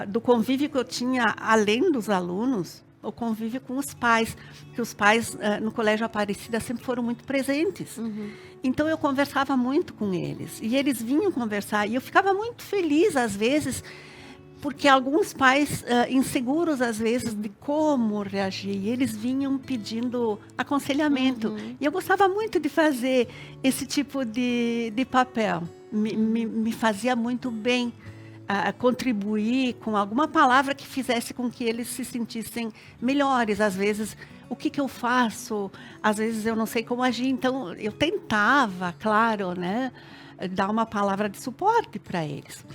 do convívio que eu tinha, além dos alunos, o convívio com os pais, que os pais no Colégio Aparecida sempre foram muito presentes. Então, eu conversava muito com eles, e eles vinham conversar, e eu ficava muito feliz, às vezes, porque alguns pais inseguros, às vezes, de como reagir, e eles vinham pedindo aconselhamento. E eu gostava muito de fazer esse tipo de papel. Me fazia muito bem contribuir com alguma palavra que fizesse com que eles se sentissem melhores. Às vezes, o que eu faço? Às vezes, eu não sei como agir. Então, eu tentava, claro, né, dar uma palavra de suporte para eles.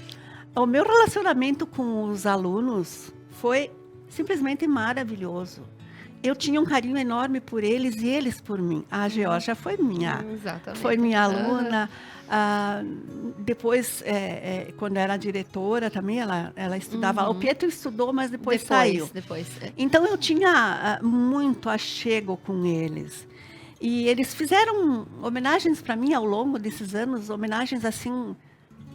O meu relacionamento com os alunos foi simplesmente maravilhoso. Eu tinha um carinho enorme por eles e eles por mim. A Georgia foi minha aluna. Depois, quando era diretora também, ela estudava. O Pietro estudou, mas depois saiu. Então, eu tinha muito achego com eles. E eles fizeram homenagens para mim ao longo desses anos, homenagens assim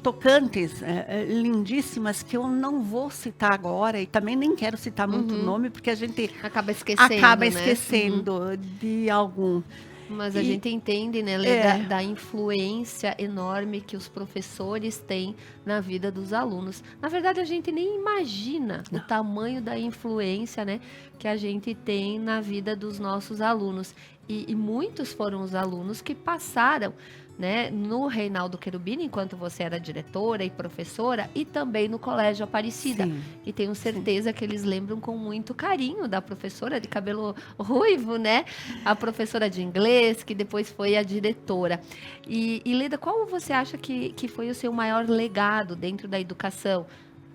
tocantes, lindíssimas, que eu não vou citar agora e também nem quero citar muito o nome, porque a gente acaba esquecendo de algum. Mas a gente entende, né, Lê, da influência enorme que os professores têm na vida dos alunos. Na verdade, a gente nem imagina o tamanho da influência, né, que a gente tem na vida dos nossos alunos. E muitos foram os alunos que passaram, né, no Reinaldo Cherubini, enquanto você era diretora e professora, e também no Colégio Aparecida. Sim, E tenho sim. certeza que eles lembram com muito carinho da professora de cabelo ruivo, né? A professora de inglês, que depois foi a diretora. E Leda, qual você acha que foi o seu maior legado dentro da educação?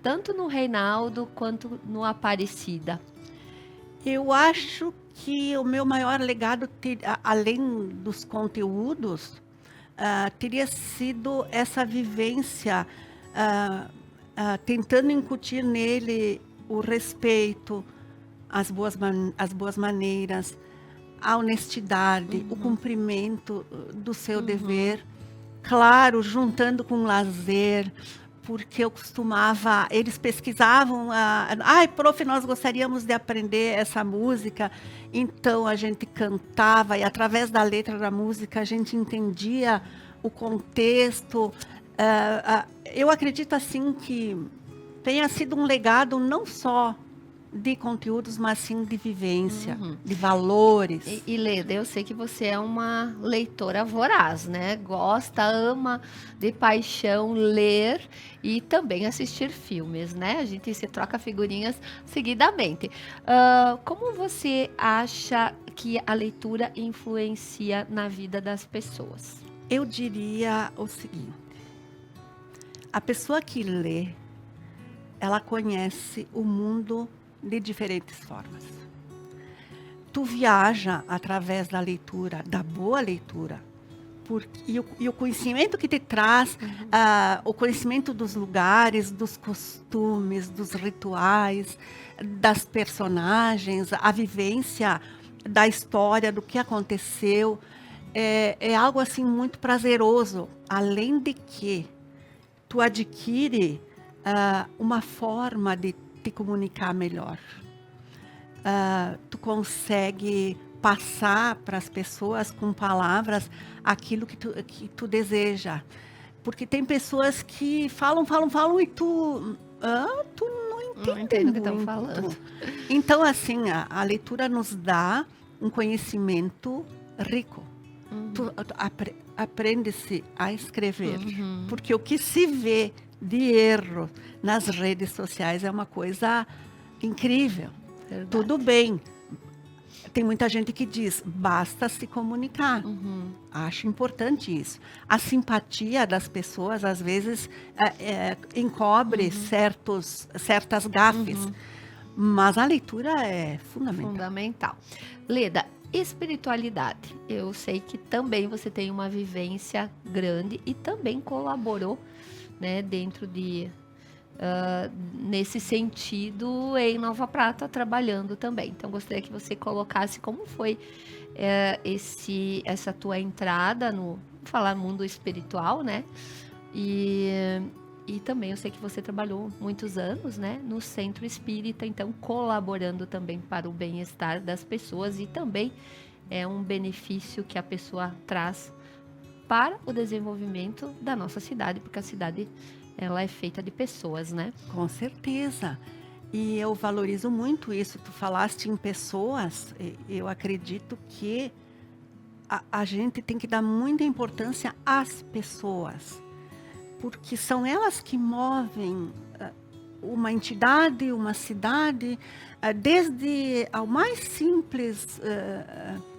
Tanto no Reinaldo quanto no Aparecida. Eu acho que o meu maior legado, além dos conteúdos, teria sido essa vivência, tentando incutir nele o respeito, as boas maneiras, a honestidade, o cumprimento do seu dever, claro, juntando com lazer, porque eu costumava, eles pesquisavam, ai, prof, nós gostaríamos de aprender essa música, então a gente cantava e através da letra da música a gente entendia o contexto. Eu acredito assim que tenha sido um legado não só de conteúdos, mas sim de vivência, de valores. E Leda, eu sei que você é uma leitora voraz, né? Gosta, ama de paixão ler e também assistir filmes, né? A gente se troca figurinhas seguidamente. Como você acha que a leitura influencia na vida das pessoas? Eu diria o seguinte: a pessoa que lê, ela conhece o mundo de diferentes formas. Tu viaja através da leitura, da boa leitura, e o conhecimento que te traz, o conhecimento dos lugares, dos costumes, dos rituais, das personagens, a vivência da história, do que aconteceu, é algo assim muito prazeroso, além de que tu adquire uma forma de te comunicar melhor. Tu consegue passar para as pessoas com palavras aquilo que tu deseja. Porque tem pessoas que falam e tu não entende Não entendo o que estão muito. falando. Então, assim, a leitura nos dá um conhecimento rico. Tu aprende-se a escrever. Porque o que se vê de erro nas redes sociais é uma coisa incrível. Verdade. Tudo bem. Tem muita gente que diz, basta se comunicar. Acho importante isso. A simpatia das pessoas, às vezes, encobre certas gafes. Mas a leitura é fundamental. Fundamental. Leda, espiritualidade. Eu sei que também você tem uma vivência grande e também colaborou, né, dentro de nesse sentido em Nova Prata, trabalhando também. Então gostaria que você colocasse como foi essa tua entrada no, vamos falar, mundo espiritual, né? E também eu sei que você trabalhou muitos anos, né, no Centro Espírita, então colaborando também para o bem-estar das pessoas e também é um benefício que a pessoa traz para o desenvolvimento da nossa cidade, porque a cidade ela é feita de pessoas, né? Com certeza. E eu valorizo muito isso. Tu falaste em pessoas, eu acredito que a gente tem que dar muita importância às pessoas, porque são elas que movem uma entidade, uma cidade, desde ao mais simples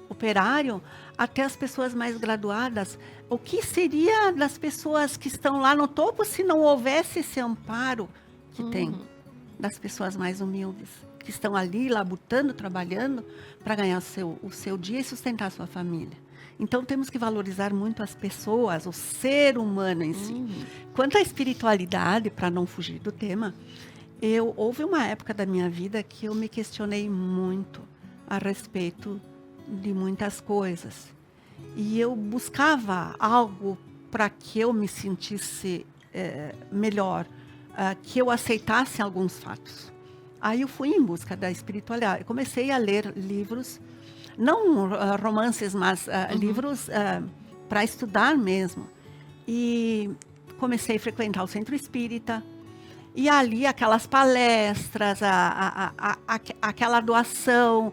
operário até as pessoas mais graduadas. O que seria das pessoas que estão lá no topo se não houvesse esse amparo que tem das pessoas mais humildes, que estão ali labutando, trabalhando para ganhar o seu dia e sustentar a sua família. Então temos que valorizar muito as pessoas, o ser humano em si. Quanto à espiritualidade, para não fugir do tema, houve uma época da minha vida que eu me questionei muito a respeito de muitas coisas. E eu buscava algo para que eu me sentisse melhor, que eu aceitasse alguns fatos. Aí eu fui em busca da espiritualidade. Eu comecei a ler livros, não romances, mas livros para estudar mesmo. E comecei a frequentar o Centro Espírita. E ali aquelas palestras, aquela doação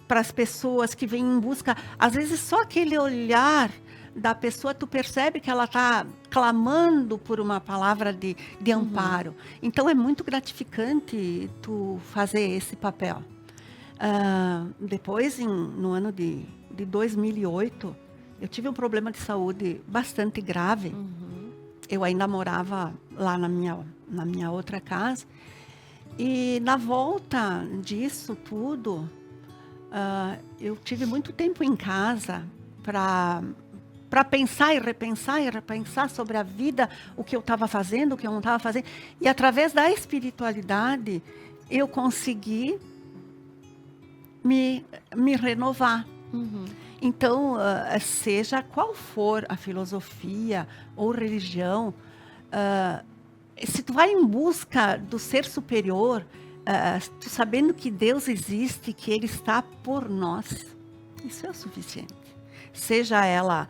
para as pessoas que vêm em busca, às vezes só aquele olhar da pessoa, tu percebe que ela está clamando por uma palavra de amparo. Então, é muito gratificante tu fazer esse papel. Depois, no ano de 2008, eu tive um problema de saúde bastante grave. Eu ainda morava lá na minha outra casa. E na volta disso tudo, eu tive muito tempo em casa para pensar e repensar sobre a vida, o que eu estava fazendo, o que eu não estava fazendo. E através da espiritualidade, eu consegui me renovar. Então, seja qual for a filosofia ou religião, se tu vai em busca do ser superior, tu sabendo que Deus existe, que Ele está por nós, isso é o suficiente. Seja ela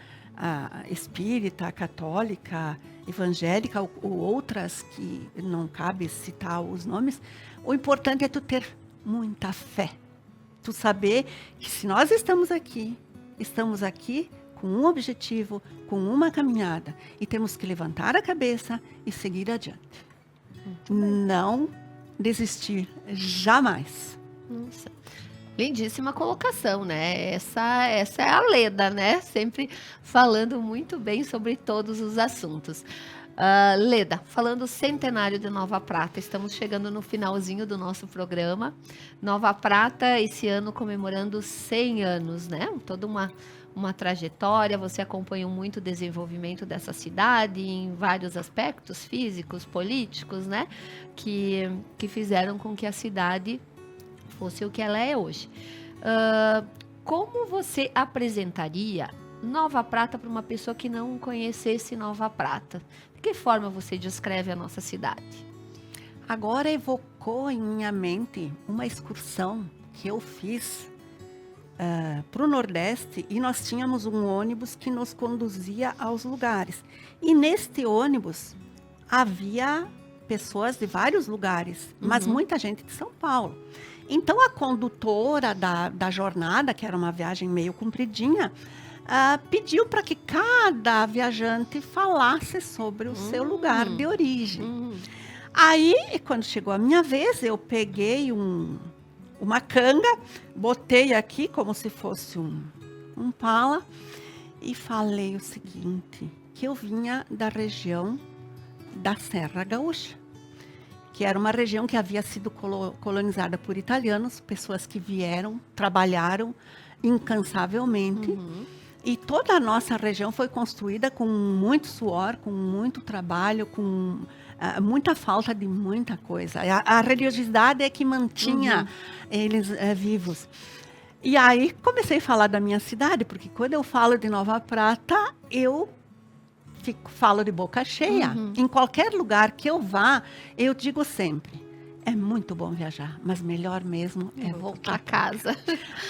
espírita, católica, evangélica ou outras que não cabe citar os nomes, o importante é tu ter muita fé. Tu saber que se nós estamos aqui com um objetivo, com uma caminhada, e temos que levantar a cabeça e seguir adiante. Não desistir jamais. Nossa. Lindíssima colocação, né? Essa é a Leda, né? Sempre falando muito bem sobre todos os assuntos. Leda, falando centenário de Nova Prata, estamos chegando no finalzinho do nosso programa. Nova Prata, esse ano comemorando 100 anos, né? Toda uma trajetória, você acompanhou muito o desenvolvimento dessa cidade em vários aspectos físicos, políticos, né? Que fizeram com que a cidade fosse o que ela é hoje. Como você apresentaria Nova Prata para uma pessoa que não conhecesse Nova Prata? De que forma você descreve a nossa cidade? Agora evocou em minha mente uma excursão que eu fiz para o Nordeste, e nós tínhamos um ônibus que nos conduzia aos lugares. E neste ônibus havia pessoas de vários lugares, mas muita gente de São Paulo. Então a condutora da jornada, que era uma viagem meio compridinha, pediu para que cada viajante falasse sobre o seu lugar de origem. Aí, quando chegou a minha vez, eu peguei uma canga, botei aqui como se fosse um pala e falei o seguinte, que eu vinha da região da Serra Gaúcha, que era uma região que havia sido colonizada por italianos, pessoas que vieram, trabalharam incansavelmente. E toda a nossa região foi construída com muito suor, com muito trabalho, com muita falta de muita coisa. A religiosidade é que mantinha eles vivos. E aí comecei a falar da minha cidade, porque quando eu falo de Nova Prata, eu falo de boca cheia. Em qualquer lugar que eu vá, eu digo sempre, é muito bom viajar, mas melhor mesmo é voltar a casa.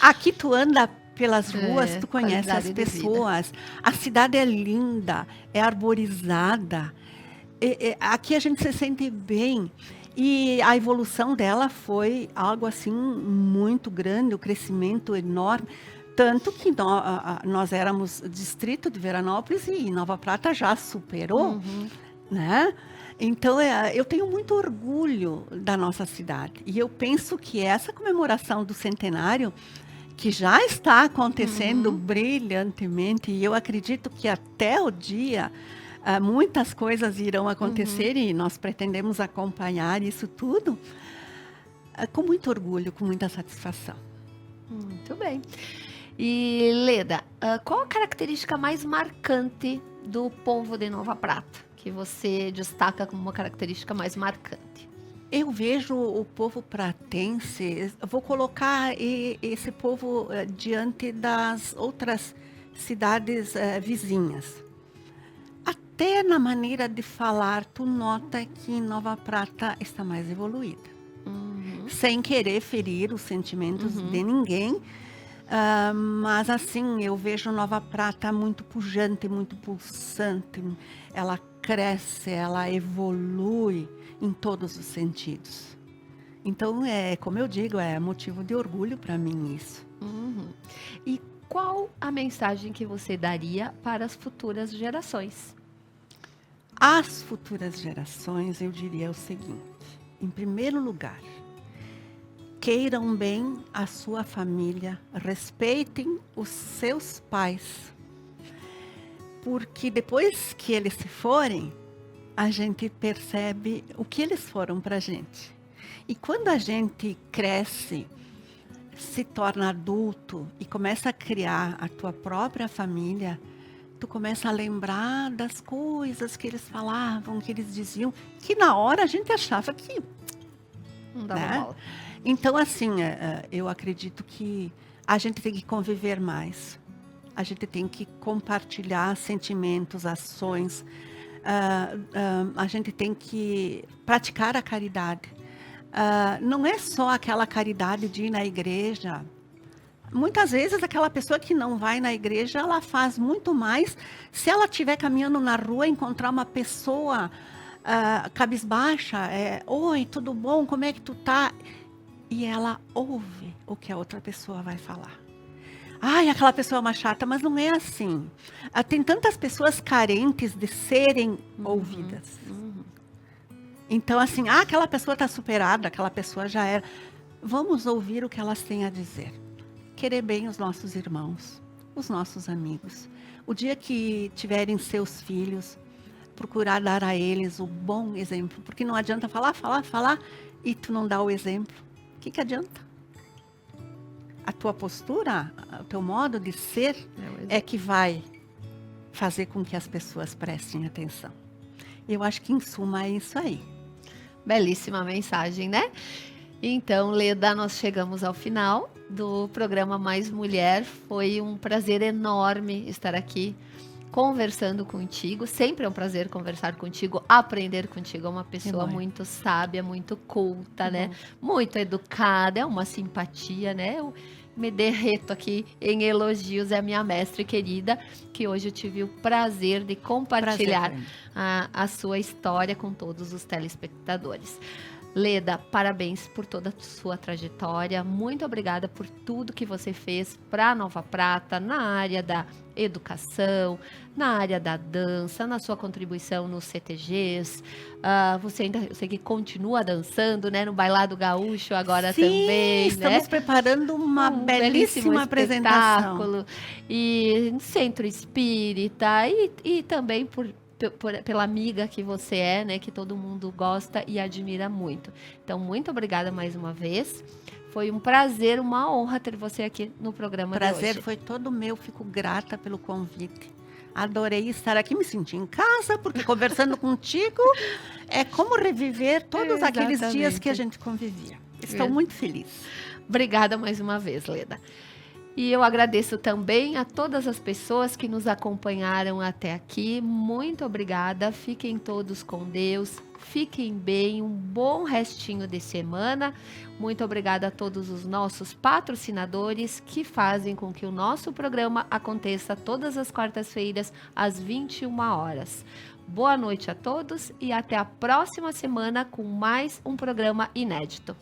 Aqui tu anda pelas ruas, tu conhece as pessoas. A cidade é linda, é arborizada. Aqui a gente se sente bem. E a evolução dela foi algo assim muito grande, o crescimento enorme. Tanto que nós éramos distrito de Veranópolis e Nova Prata já superou, né? Então, eu tenho muito orgulho da nossa cidade. E eu penso que essa comemoração do centenário, que já está acontecendo brilhantemente, e eu acredito que até o dia muitas coisas irão acontecer e nós pretendemos acompanhar isso tudo com muito orgulho, com muita satisfação. Muito bem. E, Leda, qual a característica mais marcante do povo de Nova Prata, que você destaca como uma característica mais marcante? Eu vejo o povo pratense, vou colocar esse povo diante das outras cidades vizinhas. Até na maneira de falar, tu nota que Nova Prata está mais evoluída. Sem querer ferir os sentimentos de ninguém, mas assim, eu vejo Nova Prata muito pujante, muito pulsante. Ela cresce, ela evolui em todos os sentidos. Então, como eu digo, é motivo de orgulho para mim isso. Uhum. E qual a mensagem que você daria para as futuras gerações? Às futuras gerações, eu diria o seguinte: em primeiro lugar, queiram bem a sua família, respeitem os seus pais, porque depois que eles se forem, a gente percebe o que eles foram para a gente. E quando a gente cresce, se torna adulto e começa a criar a tua própria família, tu começa a lembrar das coisas que eles falavam, que eles diziam, que na hora a gente achava que, Não dava né? bola. Então, assim, eu acredito que a gente tem que conviver mais. A gente tem que compartilhar sentimentos, ações. A gente tem que praticar a caridade. Não é só aquela caridade de ir na igreja. Muitas vezes aquela pessoa que não vai na igreja, ela faz muito mais se ela estiver caminhando na rua, encontrar uma pessoa cabisbaixa, oi, tudo bom, como é que tu tá? E ela ouve o que a outra pessoa vai falar. Ai, aquela pessoa é uma chata, mas não é assim. Tem tantas pessoas carentes de serem ouvidas. Uhum. Então, assim, aquela pessoa está superada, aquela pessoa já era. Vamos ouvir o que elas têm a dizer. Querer bem os nossos irmãos, os nossos amigos. O dia que tiverem seus filhos, procurar dar a eles o bom exemplo. Porque não adianta falar e tu não dá o exemplo. O que adianta? A tua postura, o teu modo de ser é que vai fazer com que as pessoas prestem atenção. Eu acho que, em suma, é isso aí. Belíssima mensagem, né? Então, Leda, nós chegamos ao final do programa Mais Mulher. Foi um prazer enorme estar aqui conversando contigo. Sempre é um prazer conversar contigo, aprender contigo. É uma pessoa muito sábia, muito culta, né? Muito educada, é uma simpatia, né? Eu me derreto aqui em elogios. É a minha mestre querida, que hoje eu tive o prazer de compartilhar a sua história com todos os telespectadores. Leda, parabéns por toda a sua trajetória. Muito obrigada por tudo que você fez para Nova Prata, na área da educação, na área da dança, na sua contribuição nos CTGs. Você ainda, eu sei que continua dançando, né? No Bailado Gaúcho agora também, estamos preparando uma belíssima apresentação. E Centro Espírita e também pela amiga que você é, né, que todo mundo gosta e admira muito. Então, muito obrigada mais uma vez. Foi um prazer, uma honra ter você aqui no programa de hoje. Prazer foi todo meu, fico grata pelo convite. Adorei estar aqui, me senti em casa, porque conversando contigo é como reviver todos aqueles dias que a gente convivia. Estou muito feliz. Obrigada mais uma vez, Leda. E eu agradeço também a todas as pessoas que nos acompanharam até aqui. Muito obrigada. Fiquem todos com Deus. Fiquem bem. Um bom restinho de semana. Muito obrigada a todos os nossos patrocinadores que fazem com que o nosso programa aconteça todas as quartas-feiras, às 21 horas. Boa noite a todos e até a próxima semana com mais um programa inédito.